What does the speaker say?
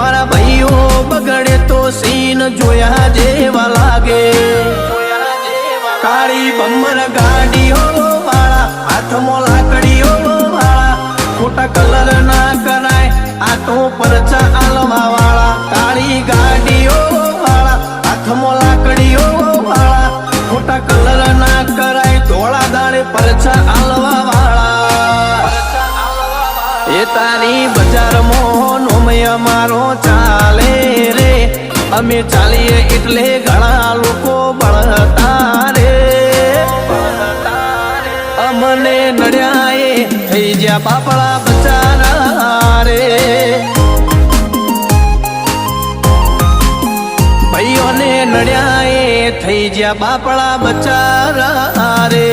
મારા ભાઈઓ બગડે તો સીન જોયા જેવા લાગે કાળી બમ્મર ગાડીઓ વાળા હાથમાં લાકડીઓ વાળા ખોટા કલર ના કરાય આ તો પરચા આલવા વાળા કાળી ગાડીઓ વાળા હાથમાં લાકડીઓ વાળા ખોટા કલર ના કરાય ધોળા દાડે પરચા આલવા વાળા એ તારી બજારમાં નોમય મારો ચાલે રે અમે ચાલીએ એટલે ઘણા લોકો બળતા રે અમને નડ્યા એ થઈ જ્યાં બાપડા બચારા રે ભાઈઓને નડ્યા એ થઈ જ્યાં બાપડા બચારા રે